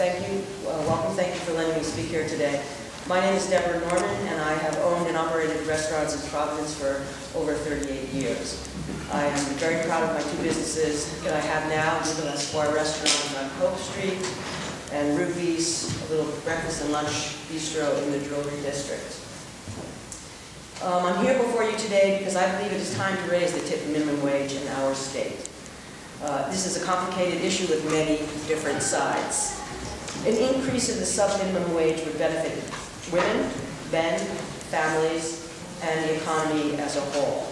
Thank you. Welcome. Thank you for letting me speak here today. My name is Deborah Norman, and I have owned and operated restaurants in Providence for over 38 years. I am very proud of my two businesses that I have now, the Esquire Restaurant on Hope Street, and Ruby's, a little breakfast and lunch bistro in the Jewelry District. I'm here before you today because I believe it is time to raise the tip minimum wage in our state. This is a complicated issue with many different sides. An increase in the sub-minimum wage would benefit women, men, families, and the economy as a whole.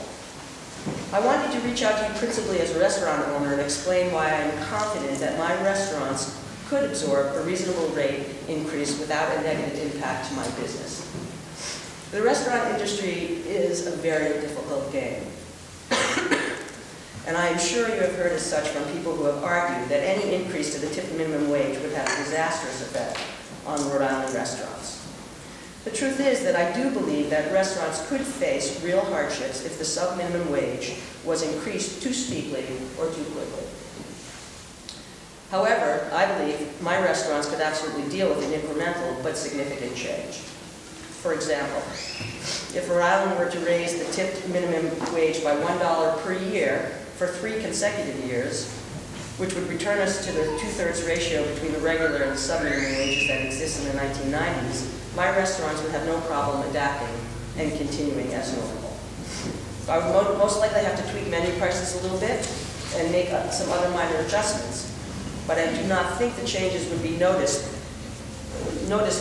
I wanted to reach out to you principally as a restaurant owner and explain why I am confident that my restaurants could absorb a reasonable rate increase without a negative impact to my business. The restaurant industry is a very difficult game. And I am sure you have heard as such from people who have argued that any increase to the tip minimum wage would have a disastrous effect on Rhode Island restaurants. The truth is that I do believe that restaurants could face real hardships if the sub-minimum wage was increased too steeply or too quickly. However, I believe my restaurants could absolutely deal with an incremental but significant change. For example, if Rhode Island were to raise the tipped minimum wage by $1 per year for 3 consecutive years, which would return us to the 2/3 ratio between the regular and the sub-minimum wages that exist in the 1990s, my restaurants would have no problem adapting and continuing as normal. I would most likely have to tweak menu prices a little bit and make some other minor adjustments, but I do not think the changes would be noticed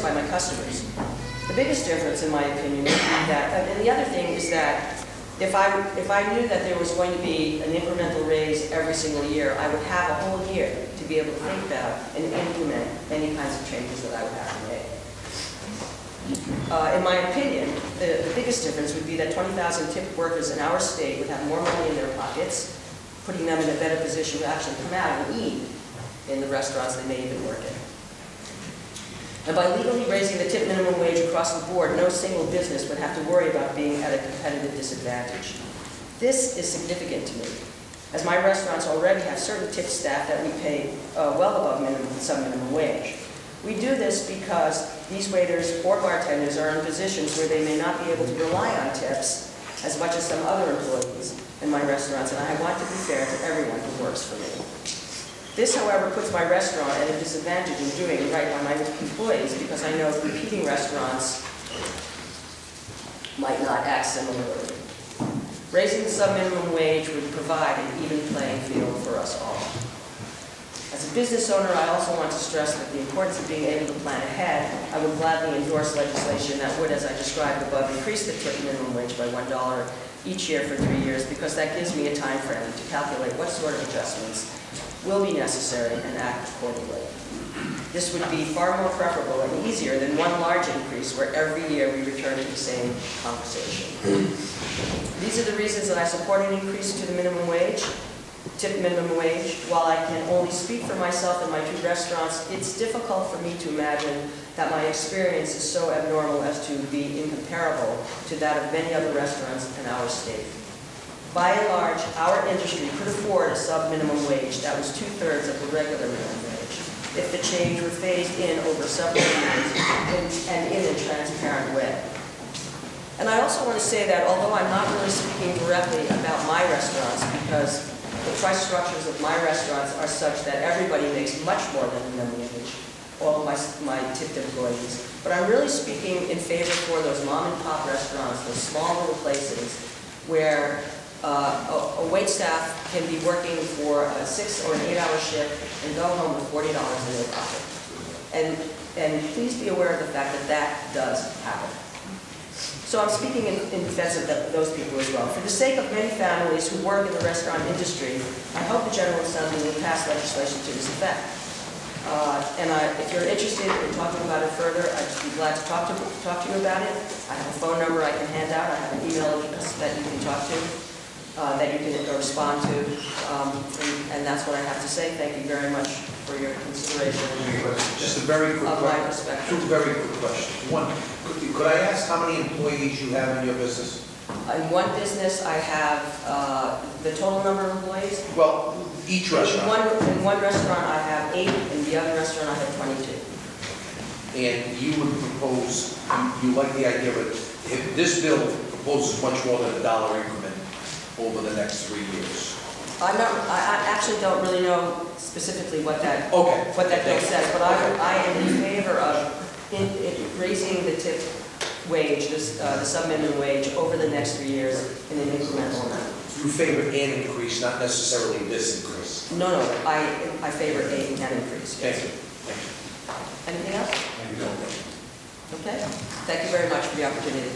by my customers. The biggest difference, in my opinion, would be that, and the other thing is that if I knew that there was going to be an incremental raise every single year, I would have a whole year to be able to think about and implement any kinds of changes that I would have to make. In my opinion, the biggest difference would be that 20,000 tipped workers in our state would have more money in their pockets, putting them in a better position to actually come out and eat in the restaurants they may even work in. And by legally raising the tip minimum wage across the board, no single business would have to worry about being at a competitive disadvantage. This is significant to me, as my restaurants already have certain tip staff that we pay well above sub-minimum wage. We do this because these waiters or bartenders are in positions where they may not be able to rely on tips as much as some other employees in my restaurants, and I want to be fair to everyone who works for me. This, however, puts my restaurant at a disadvantage in doing right by my employees because I know competing restaurants might not act similarly. Raising the sub-minimum wage would provide an even playing field for us all. As a business owner, I also want to stress that the importance of being able to plan ahead. I would gladly endorse legislation that would, as I described above, increase the tip minimum wage by $1 each year for 3 years, because that gives me a time frame to calculate what sort of adjustments will be necessary and act accordingly. This would be far more preferable and easier than one large increase where every year we return to the same conversation. These are the reasons that I support an increase to the minimum wage, tip minimum wage. While I can only speak for myself and my 2 restaurants, it's difficult for me to imagine that my experience is so abnormal as to be incomparable to that of many other restaurants in our state. By and large, our industry could afford a sub-minimum wage that was 2/3 of the regular minimum wage if the change were phased in over several years and in a transparent way. And I also want to say that although I'm not really speaking directly about my restaurants, because the price structures of my restaurants are such that everybody makes much more than the minimum wage, all of my tipped employees, but I'm really speaking in favor for those mom-and-pop restaurants, those small little places where a wait staff can be working for a 6 or an 8-hour shift and go home with $40 in their pocket. And please be aware of the fact that that does happen. So I'm speaking in defense of those people as well. For the sake of many families who work in the restaurant industry, I hope the General Assembly will pass legislation to this effect. If you're interested in talking about it further, I'd be glad to talk to you about it. I have a phone number I can hand out. I have an email address that you can talk to, that you can respond to, and that's what I have to say. Thank you very much for your consideration. Just a very quick question. 2 very quick questions. One, could I ask how many employees you have in your business? In one business, I have the total number of employees. Well, each restaurant. In one restaurant, I have 8, and the other restaurant I had 22. And you would propose, you like the idea of, if this bill proposes much more than $1 increment over the next 3 years? I actually don't really know specifically what that, Okay. what that bill says, but I am in favor of raising the tip wage, the sub-minimum wage, over the next 3 years in an incremental amount. You favor an increase, not necessarily this increase? No, I favor an increase. Thank you. Anything else? Thank you. Okay. Thank you very much for the opportunity.